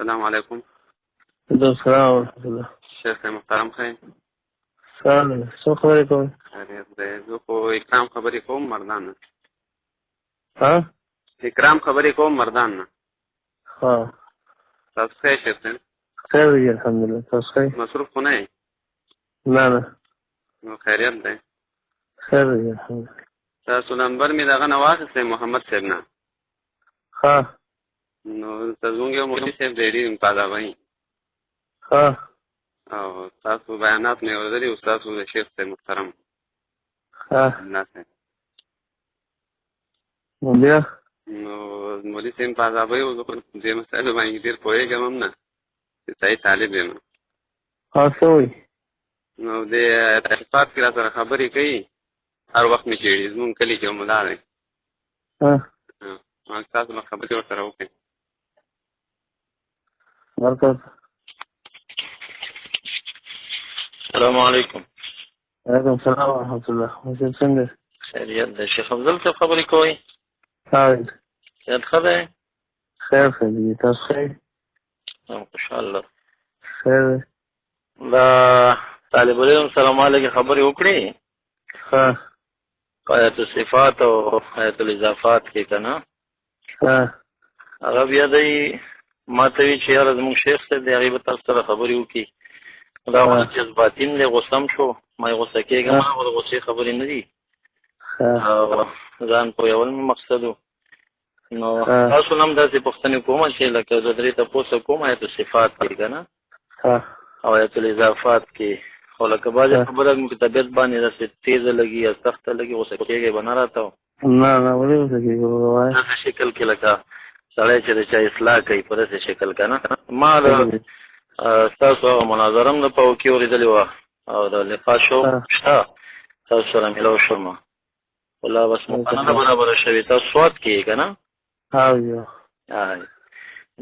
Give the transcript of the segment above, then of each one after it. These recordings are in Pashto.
السلام علیکم. السلام ورحمۃ الله. شیخ محترم خیر. سلام. څو خبرې کوئ؟ خیریت دی. زه خو اکرام خبرې کوم مردان نه. ها؟ اکرام خبرې کوم مردان نه. ها. تاسو ښه شیخ صاحب؟ خیر دی الحمدلله. تاسو ښه؟ مصروف خو نه یې؟ نه نه. نو خیریت دی. خیر دی الحمدلله. تاسو نمبر مې دغه نه واخیستی محمد صاحب نه. ها. نو ته زموږ یو مولوي صاحب دی ډېر متاداوي. ها. او تاسو بیانات مې اورېدلي او ستاسو د شیخ صاحب محترم. ها. الله صاحب. نو بیا؟ نو مولوي صاحب متاداوي او زه خو دې مسایلو باندې ډېر پوهېږم هم نه چې صحیح طالب یم. ها څه وایي؟ نو د تحقیقات کې را سره خبرې کوي هر وخت مې چېړي. زمونږ کلي کې یو ملا دی. تاسو به خبرې ورسره وکړئ. مرکز. السلام علیکم. وعلیکم السلام ورحمۃ الله. مسجد څنګه؟ خیریت دی. شیخ افضل صاحب خبرې کوئ؟ ها. صحت ښه دی؟ خیر خیر دی. تاسو ښه؟ خوشحاله. خیر دی. دا طالب العلم سره ما لږې خبرې وکړې. ها. آیت الصفات او آیت الاضافات کې که نه ها. هغه بیا دی ما ته وي چې یاره زموږ شیخ صاحب دی هغې به تاسو سره خبرې وکړي. دا غوڅ جذباتین دی. غوسه هم شو. ما یې غوسه کېږم. هغه د غوسې خبرې نه دي. او ځان پوهول مې مقصد و. نو تاسو نه هم داسې پوښتنې کومه چې لکه زه درې تپوسه کوم آیت الصفات کې که نه او آیت الاضافات کې. خو لکه بعضې خبره مې په طبیعت باندې داسې تیزه لګي یا سخته لګي غوسه کېږئ به نه راته. نه نه ولې غوسه کېږي؟ داسې شکل کې لکه سړی چې د چا اصلاح کوي په داسې شکل که نه. ما د ستاسو هغه مناظره هم د پاوکي اورېدلې وه او د لقا شوق شته. تاسو سره میلاو شوم خو لا بس موقع نه ده برابره شوې. تاسو سوات کې یې که نه؟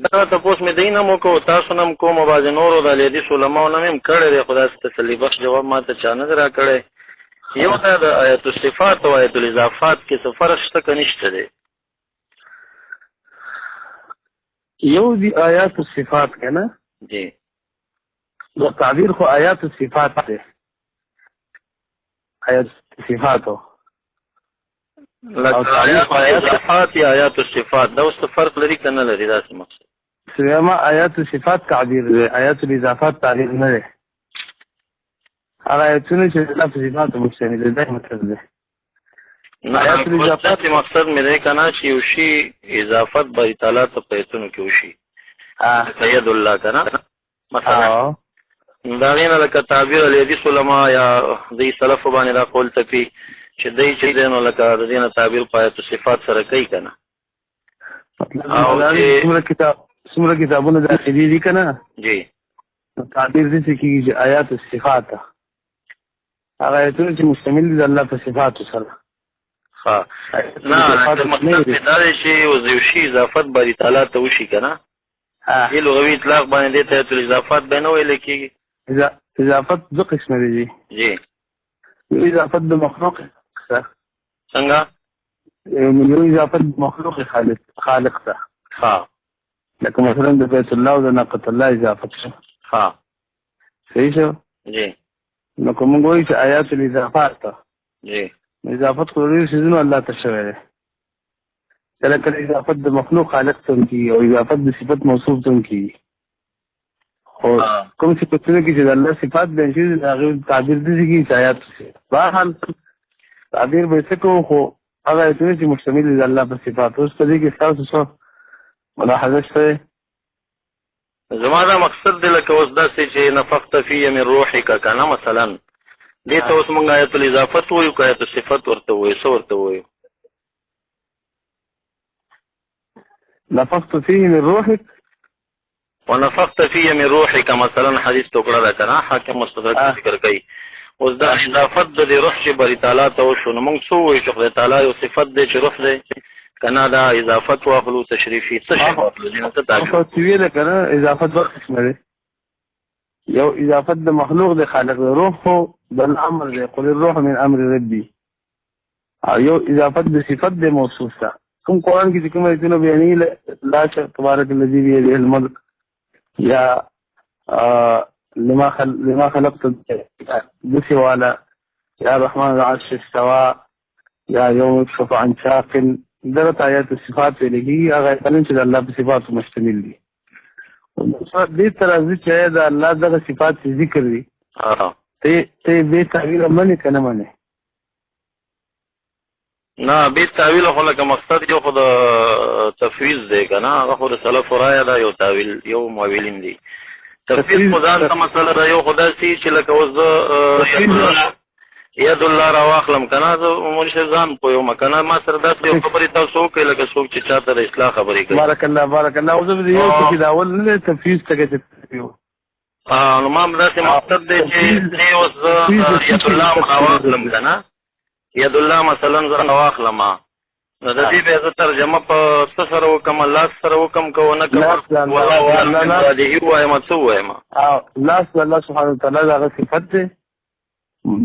دا تپوس مې دی نه م وکړو. تاسو نه م کوم او بعضې نورو د اهلحدیث علماو نه مې هم کړی دی خو داسې تسلي بخش جواب ما ته چا نه دی را کړی. یو دا د آیت الصفات او آیت الاضافات کې څه فرق شته که نشته دی؟ یو دی آیات الصفات که نه؟ جی. دا تعبیر خو آیات الصفات دی. آیات صفاتو لکه آیات الاضافات یا آیات الصفات دا اوس فرق لري که نه لري؟ داسې مقصد سویما آیات الصفات تعبیر دی. آیات الاضافات تعبیر نه دی. هغه آیتونه چې د الله په صفاتو مشتمل دی. دا مطلب دی. آیات الاضافات مقصد مې دی که نه چې یو شي اضافت باری تعالی ته په ایتونو کې وشي لکه ید الله که نه مثلا. د هغې نه لکه تعبیر اهلحدیث علما یا دوی سلفو باندې دا قول تپي چې دی چې دی نو لکه د دې نه تعبیر په آیت صفات سره کوي که نه. څومره کتابونه داخلي دي که نه جی تعبیر داسې کېږي چې آیات الصفات هغه آیتونه چې مشتمل دي د الله په صفاتو سره. ښه نه مقصد مې دا دی چې یو شي اضافت باري تعالی ته وشي که نه دې لغوي اطلاق باندې دې ته آیت الاضافات به نه ویلی کېږي. اضافت دوه قسمه دي. جی. یو اضافت د مخلوق څخه. څنګه؟ یو اضافت د مخلوق خالق ته. ښه. لکه مثلا د بیت الله او د ناقة الله اضافت شو. ښه. صحیح شو؟ جی. نو که موږ وایو چې آیات الاضافات ته جی اضافت خو ډېرو څیزونو الله ته شوی دی. کله کله اضافت د مخلوق خالق ته هم کېږي او اضافت د صفت موصوف ته هم کېږي. خو کوم صفتونه کې چې د الله صفات بیان شوي د هغې تعبیر داسې کېږي چې آیات بهرحال تعبیر به یې څه کوو خو هغه آیتونه چې مشتمل دي د الله په صفاتو. اوس په دې کې ستاسو څه ملاحظه شته؟ زما دا مقصد دی لکه اوس داسې چې نفخت فیه من روحک که نه مثلا دې ته اوس مونږ آیت الاضافت وایو که آیت الصفت ورته وایو؟ څه ورته وایو؟ نفخت فیه من روحک ونفخت فیه من روحک مثلا حدیث ټوکړه ده که نه حاکم مستدرک ذکر کوي. اوس دا اضافت د دې روح چې باري تعالی ته وشو نو مونږ څه وایو چې خدای تعالی یو صفت دی چې روح دی که نه دا اضافت واخلو تشریفي څه شی واخلو؟ دې نه څه تعبیر ویې ده که نه اضافت دوه قسمه دی. یو اضافت د مخلوق دی خالق دی. روح خو بل امر دی. قل الروح من امر ربي. او یو اضافت د صفت دی موصوف ته. کوم قرآن کې چې کوم آیتونه بیانوي لا تبارک الذي بيده الملک یا لما خلقت دسی والا یا رحمان العرش استوا یا یوم یکشف عن ساق درت آیات صفات لګي هغه کلم چې د الله په صفاتو مشتمل دي. دې ترازی چې د الله دغه صفات ذکر دي ته به تعویل منې کنه منې نه به تعویل خو لکه مقصد یو خو د تفویض دی کنه هغه خو د سلف رايه دا یو تعویل یو مؤولین دي. تفویض خدان ته مسله دا یو خدای سي چې لکه اوس ید الله را واخلم کنه زه مونږ ځان پویو مکنه ما سره داسې یو خبرې تاسو وکړئ لکه څوک چې چاته د اصلاح خبرې کوي. بارک الله بارک الله. اوس به یو چې دا اول نه تفویض څنګه چې نو ما داسې مقصد دی چې اوس ید الله واخلم کنه ید الله مثلا زه واخلم نو د دې به زه ترجمه په څه سره وکم الله سره وکم کو نه کوم ولا دې وایم څه وایم الله سبحانه وتعالى دا صفت ده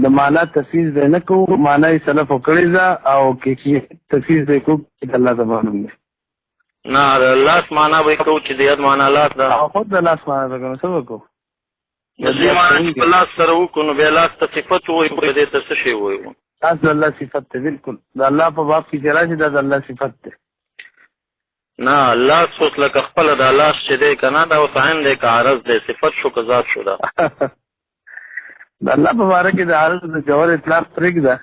د معنا تفسیر ده نه کو معنا یې سلف کړی دا او کې تفسیر ده کو چې الله تبارک نه الله معنا به کو چې دې معنا الله دا خود د الله معنا ده څه وکړو دې معنا الله سره وکړو نو به الله صفت وایي دې ته څه شی وایي تاسو الله صفت ده بالکل د الله په باب کې راځي دا د الله صفت ده نه الله څوک لکه خپل د الله چې دی کنه دا وسعین دی که عرض دی صفت شو که ذات شو دا د الله په باره کې د عرض د جوهر اطلاق پرېږده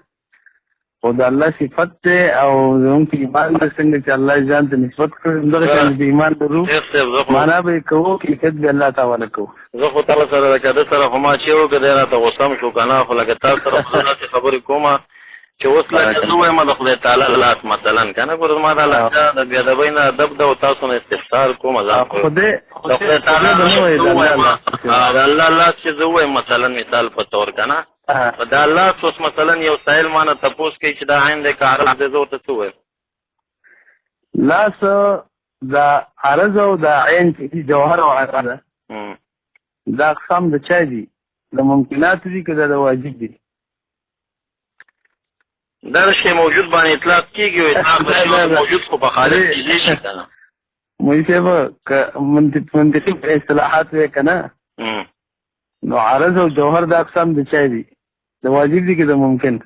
او د الله صفت دی او زموږ په ایمان به څنګه چې الله ځان ته نسبت کړي همدغه شان د ایمان لرو معنا به یې کوو کیفیت به الله تعالی کوو. زه خو تعالی سره لکه ده سره خو ما چې وکړه دی راته غوسه م شو که نه خو لکه تاسو سره خو داسې خبرې کومه چې اوس لکه زه وایم د خدای تعالی لاس مثلا که نه ګوره زما دا لهجه د بېادبۍ نه ادب ده او تاسو نه استفسار کوم ځان د خدای تعالی د الله لاس چې زه ووایم مثلا مثال په طور که نه دا الله اوس مثلا یو سایل ما نه تپوس کوي چې دا عین دی که عرض دی زه ورته څه ووایم لاس دا عرض او دا عین چې جوهر او عرض ده دا اقسام د چا دي د ممکنات دي که د واجب دي دا شی موجود باندې اطلاق کیږي او اطلاق موجود خو په خالص کیږي شي کنه مې څه منطقي اصطلاحات وې کنه نو عرض او جوهر د اقسام د چا دي د واجب دي که د ممکن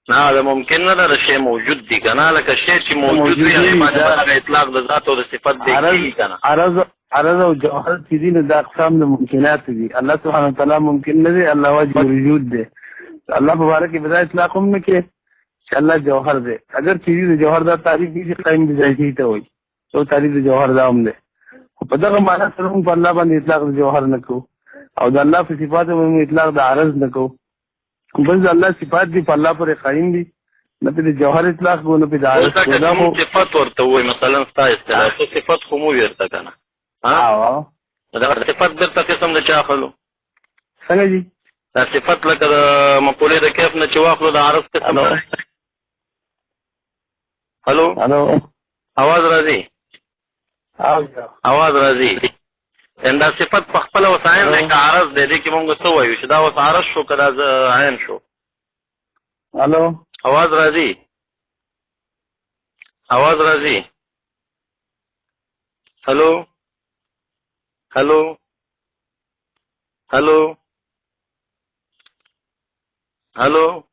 نه د ممکن نه دا شی موجود دي کنه لکه شی چې موجود وي باندې اطلاق د ذات او د صفت دی کنه عرض او جوهر چې دي نو د اقسام د ممکنات دي. الله سبحانه وتعالی ممکن نه دی الله واجب وجود دی. الله مبارک به اطلاق هم نه کې چې الله جوهر دی اگر چې د جوهر دا تعریف دي قائم بذاتی ته وایي تو تعریف د جوهر دا هم دی خو په دغه معنا سره هم په الله باندې اطلاق د جوهر نه کوو او د الله په صفاتو باندې اطلاق د عرض نه کوو بس د الله صفات دي په الله پورې قائم دي نه په د جوهر اطلاق کوو نه په د عرض کوو صفات ورته وایي مثلا ستا اصطلاح صفات خو مو ورته کنه دا صفات درته قسم د چا اخلو څنګه جی دا صفات لکه د مقولې د کیف نه چې واخلو د عرض قسم هلو आवाज راځي आवाज راځي دا صفت په خپل وساین د عرض د دې کې موږ څه وایو چې دا وس عرض شو کدا عین شو هلو आवाज راځي هلو